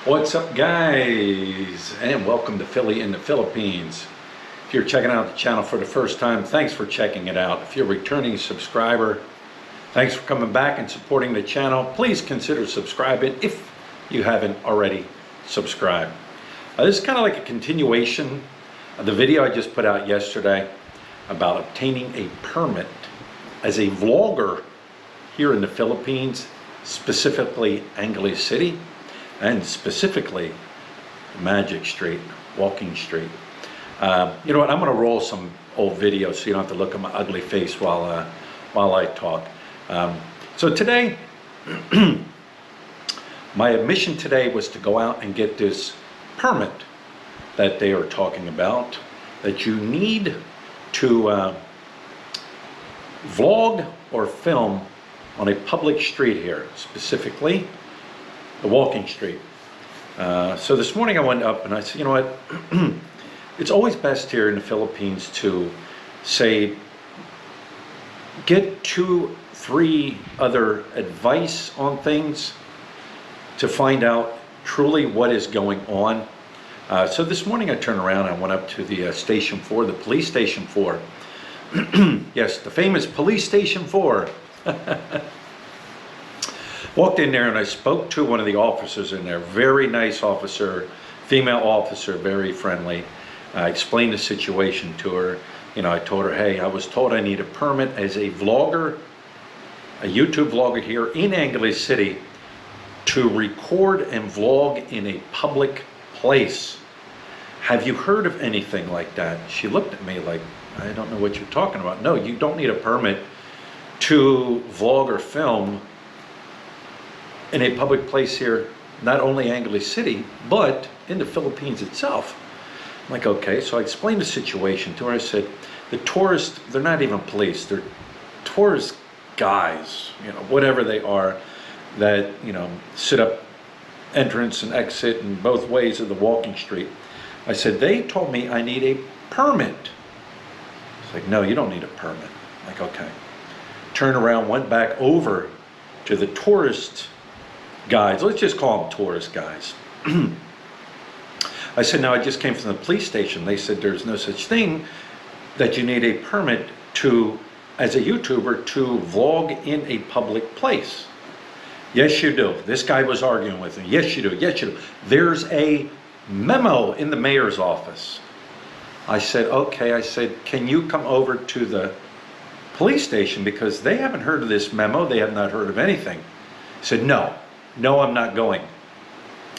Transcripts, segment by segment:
What's up, guys, and welcome to Philly in the Philippines. If you're checking out the channel for the first time, thanks for checking it out. If you're a returning subscriber, thanks for coming back and supporting the channel. Please consider subscribing if you haven't already subscribed. This is kind of like a continuation of the video I just put out yesterday about obtaining a permit as a vlogger here in the Philippines, specifically Angeles City, and specifically Magic Street, Walking Street. You know what, I'm going to roll some old videos so you don't have to look at my ugly face while I talk. So today, my mission today was to go out and get this permit that they are talking about, that you need to vlog or film on a public street here, specifically the Walking Street. So this morning I went up and I said, you know what, it's always best here in the Philippines to say, get 2-3 other advice on things to find out truly what is going on. So this morning I turned around and I went up to the Station 4, the Police Station 4. Yes, the famous Police Station 4. Walked in there and I spoke to one of the officers in there. Very nice officer, female officer, very friendly. I explained the situation to her. You know, I told her, hey, I was told I need a permit as a vlogger, a YouTube vlogger here in Angeles City, to record and vlog in a public place. Have you heard of anything like that? She looked at me like, I don't know what you're talking about. No, you don't need a permit to vlog or film in a public place here, not only Angeles City, but in the Philippines itself. I'm like, okay, so I explained the situation to her. I said, the tourists, they're not even police, they're tourist guys, you know, whatever they are, that, you know, sit up entrance and exit in both ways of the Walking Street. I said, they told me I need a permit. It's like, no, you don't need a permit. I'm like, okay. Turned around, went back over to the tourist guys. Let's just call them tourist guys. I said, now I just came from the police station. They said there's no such thing that you need a permit to, as a YouTuber, to vlog in a public place. Yes, you do. This guy was arguing with me. Yes, you do. Yes, you do. There's a memo in the mayor's office. I said, okay. I said, can you come over to the police station, because they haven't heard of this memo. They have not heard of anything. He said, no, I'm not going.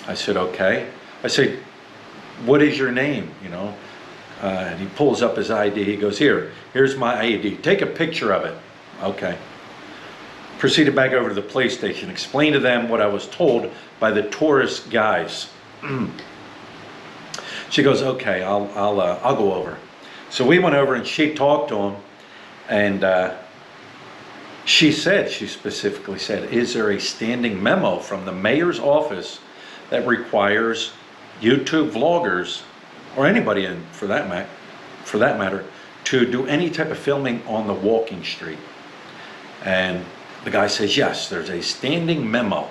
I said, okay. I said, what is your name? You know, and he pulls up his ID. He goes, here's my ID. Take a picture of it. Okay. Proceeded back over to the police station, explained to them what I was told by the tourist guys. She goes, okay, I'll go over. So we went over and she talked to him, and she specifically said, is there a standing memo from the mayor's office that requires YouTube vloggers, or anybody for that matter, to do any type of filming on the Walking Street? And the guy says, yes, there's a standing memo.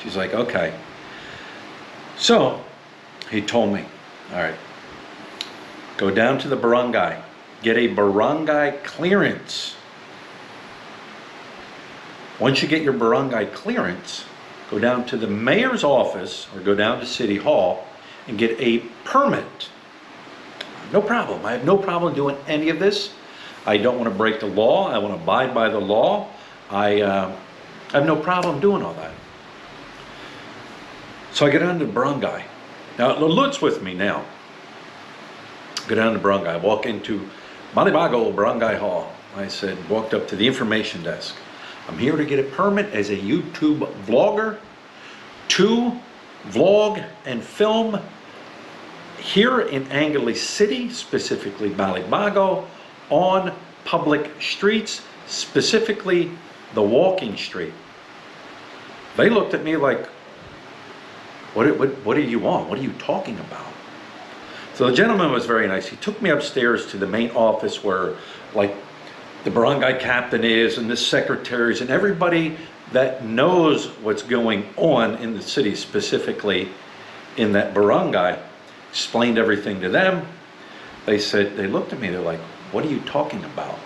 She's like, okay. So he told me, all right, go down to the barangay, get a barangay clearance. Once you get your barangay clearance, go down to the mayor's office or go down to City Hall and get a permit. No problem. I have no problem doing any of this. I don't want to break the law. I want to abide by the law. I have no problem doing all that. So I get down to the barangay. Now, Lulut's with me now. Go down to the barangay. I walk into Malibago Barangay Hall. I said, walked up to the information desk. I'm here to get a permit as a YouTube vlogger to vlog and film here in Angeles City, specifically Malibago, on public streets, specifically the Walking Street. They looked at me like, what do you want? What are you talking about? So the gentleman was very nice. He took me upstairs to the main office where, like, the barangay captain is, and the secretaries, and everybody that knows what's going on in the city, specifically in that barangay. Explained everything to them. They said, they looked at me, they're like, what are you talking about?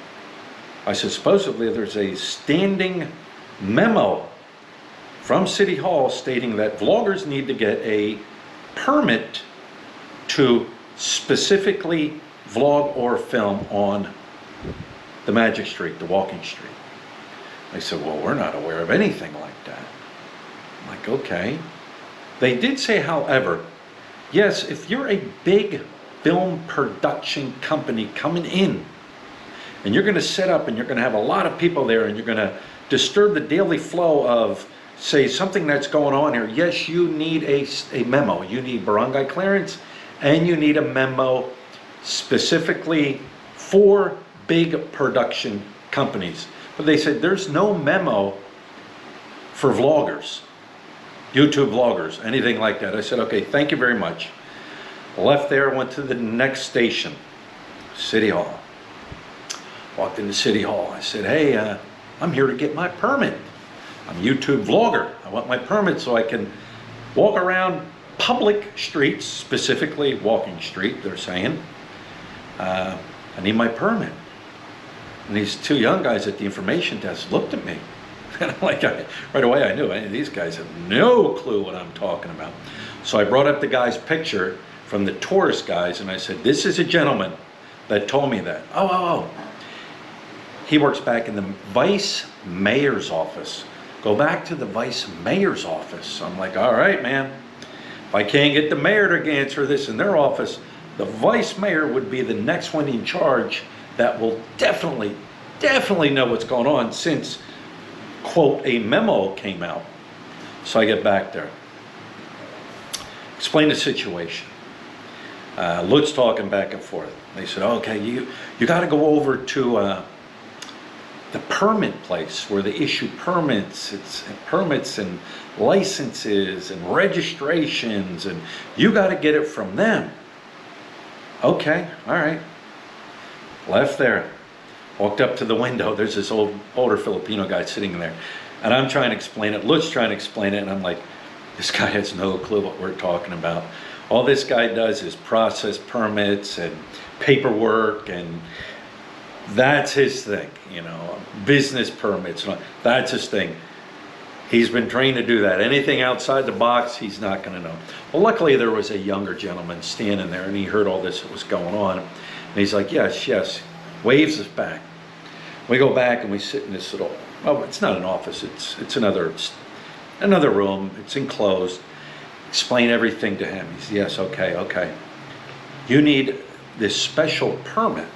I said, supposedly there's a standing memo from City Hall stating that vloggers need to get a permit to specifically vlog or film on the Magic Street, the walking street. They said, well, we're not aware of anything like that. I'm like, okay. They did say, however, yes, if you're a big film production company coming in and you're going to set up and you're going to have a lot of people there and you're going to disturb the daily flow of, say, something that's going on here, yes, you need a memo. You need barangay clearance and you need a memo specifically for big production companies. But they said there's no memo for vloggers, YouTube vloggers, anything like that. I said, okay, thank you very much. Left there, went to the next station, City Hall. Walked into City Hall. I said, hey, I'm here to get my permit. I'm a YouTube vlogger. I want my permit so I can walk around public streets, specifically walking street, they're saying. I need my permit. And these two young guys at the information desk looked at me. And I'm like, right away I knew, these guys have no clue what I'm talking about. So I brought up the guy's picture from the tourist guys and I said, this is a gentleman that told me that. Oh. He works back in the vice mayor's office. Go back to the vice mayor's office. I'm like, all right, man. If I can't get the mayor to answer this in their office, the vice mayor would be the next one in charge that will definitely know what's going on since, quote, a memo came out. So I get back there. Explain the situation. Lutz talking back and forth. They said, okay, you got to go over to the permit place where they issue permits. It's permits and licenses and registrations, and you got to get it from them. Okay, all right. Left there, walked up to the window. There's this older Filipino guy sitting there, and I'm trying to explain it. Lutz trying to explain it, and I'm like, this guy has no clue what we're talking about. All this guy does is process permits and paperwork, and that's his thing, business permits. That's his thing. He's been trained to do that. Anything outside the box, he's not going to know. Well, luckily there was a younger gentleman standing there, and he heard all this that was going on. And he's like, yes, waves us back. We go back and we sit in this little, it's not an office, it's another room, it's enclosed. Explain everything to him. He says, yes, okay. You need this special permit.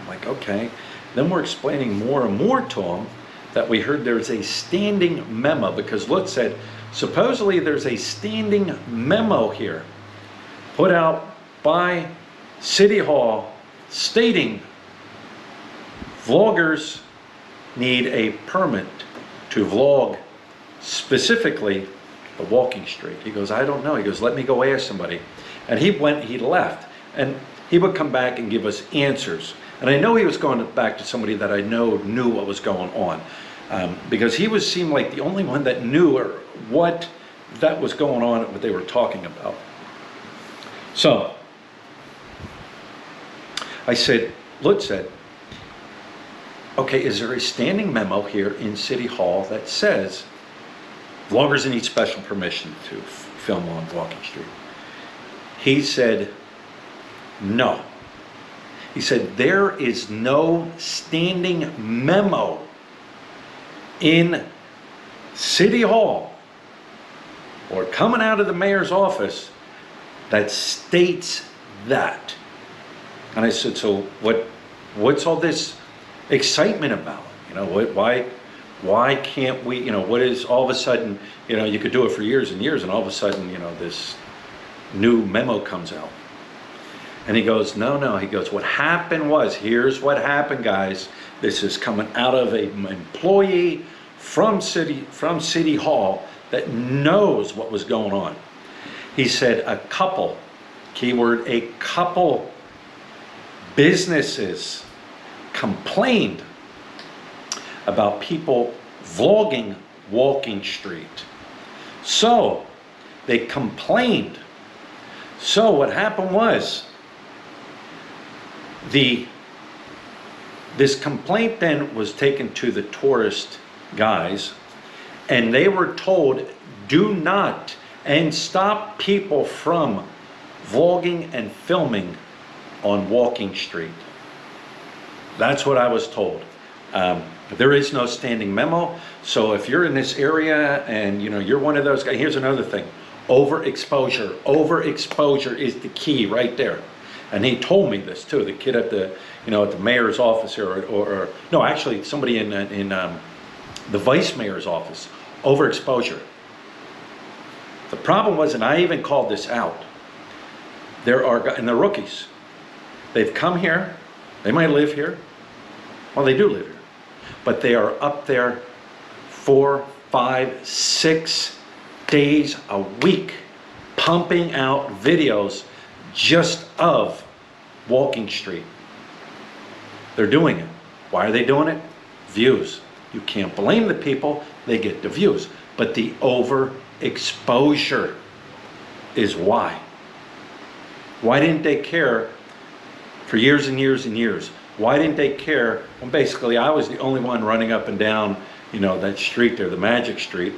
I'm like, okay. Then we're explaining more and more to him that we heard there's a standing memo, because Lutz said, supposedly there's a standing memo here put out by City Hall stating vloggers need a permit to vlog specifically the walking street. He goes, I don't know. He goes, let me go ask somebody. And he left, and he would come back and give us answers. And I know he was going back to somebody that I know knew what was going on, because he seemed like the only one that knew what that was going on, what they were talking about. So I said, Lutz said, okay, is there a standing memo here in City Hall that says vloggers need special permission to film on walking street? He said, no. He said, there is no standing memo in City Hall or coming out of the mayor's office that states that. And I said, so what's all this excitement about? Why can't we, what is all of a sudden, you could do it for years and years, and all of a sudden, this new memo comes out. And he goes, no. He goes, what happened was, here's what happened, guys. This is coming out of an employee from City Hall that knows what was going on. He said a couple, keyword, a couple businesses complained about people vlogging walking street. So they complained. So what happened was, this complaint then was taken to the tourist guys, and they were told, do not, and stop people from vlogging and filming on Walking Street. That's what I was told. There is no standing memo, so if you're in this area and you're one of those guys, here's another thing. Overexposure. Overexposure is the key right there. And he told me this too, the kid at the at the mayor's office, or no, actually somebody in the vice mayor's office. Overexposure. The problem was, and I even called this out, there are, and they're rookies. They've come here, they might live here, well they do live here, but they are up there 4, 5, 6 days a week pumping out videos just of Walking Street. They're doing it. Why are they doing it? Views. You can't blame the people, they get the views. But the overexposure is why. Why didn't they care for years and years and years? Why didn't they care when basically I was the only one running up and down, that street there, the Magic Street,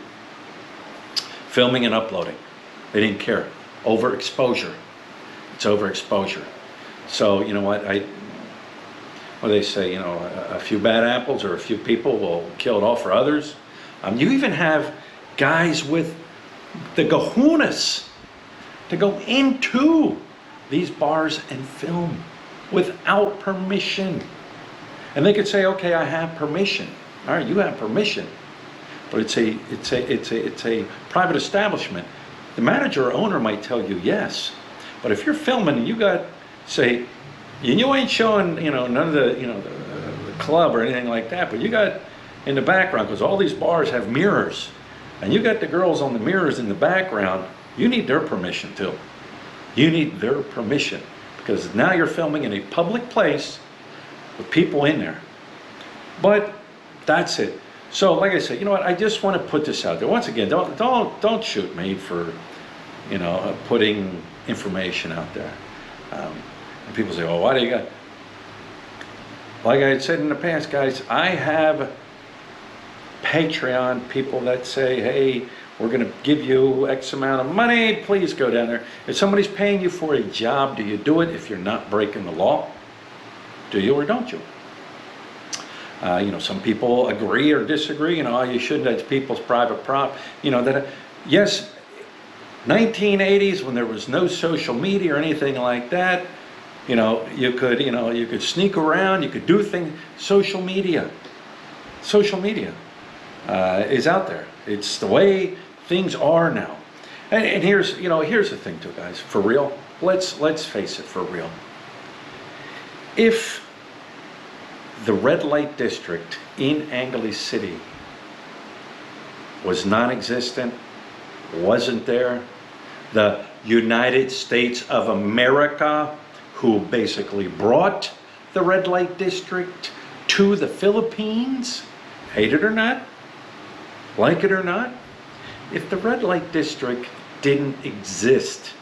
filming and uploading? They didn't care. Overexposure. It's overexposure. So, you know what they say, a few bad apples or a few people will kill it all for others. You even have guys with the kahunas to go into these bars and film without permission. And they could say, okay, I have permission. All right, you have permission. But it's a private establishment. The manager or owner might tell you yes. But if you're filming and you got, say, you ain't showing, none of the club or anything like that, but you got in the background, because all these bars have mirrors, and you got the girls on the mirrors in the background, you need their permission too. You need their permission, because now you're filming in a public place with people in there. But that's it. So, like I said, you know what? I just want to put this out there. Once again, don't shoot me for, putting information out there. And people say, "Oh, why do you got?" Like I had said in the past, guys, I have Patreon people that say, "Hey, we're going to give you X amount of money. Please go down there." If somebody's paying you for a job, do you do it if you're not breaking the law? Do you or don't you? Some people agree or disagree. You shouldn't. That's people's private prop. Yes, 1980s when there was no social media or anything like that. You could sneak around. You could do things. Social media is out there. It's the way things are now. And here's the thing too, guys. For real, let's face it. For real, if the red light district in Angeles City was non-existent, wasn't there, the United States of America, who basically brought the red light district to the Philippines, hate it or not, like it or not, if the red light district didn't exist,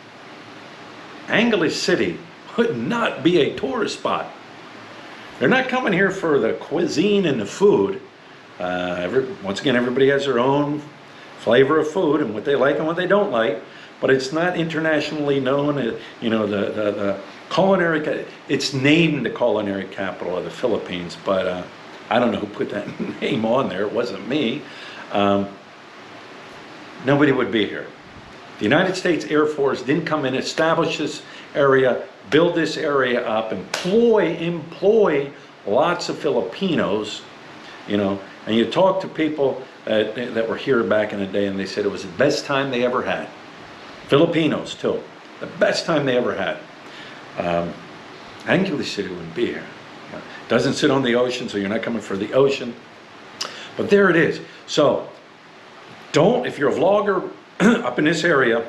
Angeles City would not be a tourist spot. They're not coming here for the cuisine and the food. Once again, everybody has their own flavor of food and what they like and what they don't like. But it's not internationally known. The culinary. It's named the culinary capital of the Philippines, but I don't know who put that name on there. It wasn't me. Nobody would be here. The United States Air Force didn't come in, establish this area, build this area up, employ lots of Filipinos, and you talk to people that were here back in the day, and they said it was the best time they ever had. Filipinos too, the best time they ever had. Angeles City wouldn't be here. It doesn't sit on the ocean, so you're not coming for the ocean. But there it is. So if you're a vlogger up in this area,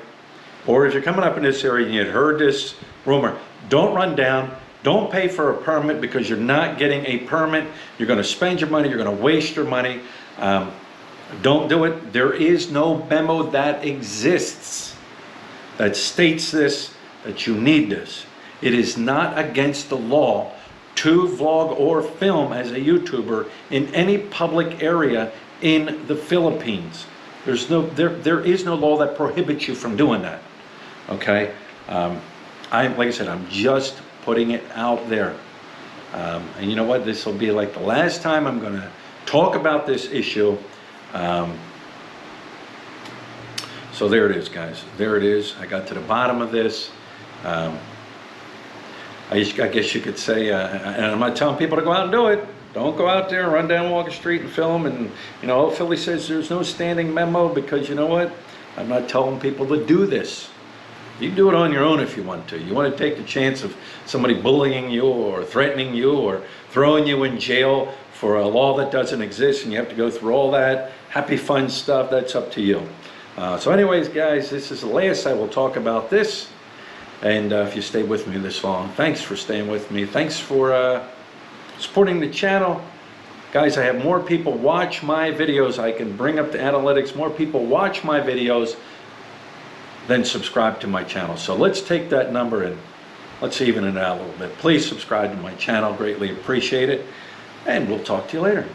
or if you're coming up in this area and you had heard this rumor, don't run down. Don't pay for a permit, because you're not getting a permit. You're going to spend your money. You're going to waste your money. Don't do it. There is no memo that exists that states this, that you need this. It is not against the law to vlog or film as a YouTuber in any public area in the Philippines. There is no law that prohibits you from doing that. Okay? Like I said, I'm just putting it out there. And you know what? This will be like the last time I'm going to talk about this issue. So there it is, guys. There it is. I got to the bottom of this. I guess you could say, and I'm not telling people to go out and do it. Don't go out there and run down Walker Street and film. And, you know, Philly says there's no standing memo because, you know what? I'm not telling people to do this. You can do it on your own if you want to. You want to take the chance of somebody bullying you or threatening you or throwing you in jail for a law that doesn't exist and you have to go through all that happy fun stuff. That's up to you. So anyways, guys, this is the last I will talk about this. And if you stayed with me this long, thanks for staying with me. Thanks for supporting the channel. Guys, I have more people watch my videos. I can bring up the analytics. More people watch my videos than subscribe to my channel. So let's take that number and let's even it out a little bit. Please subscribe to my channel. Greatly appreciate it. And we'll talk to you later.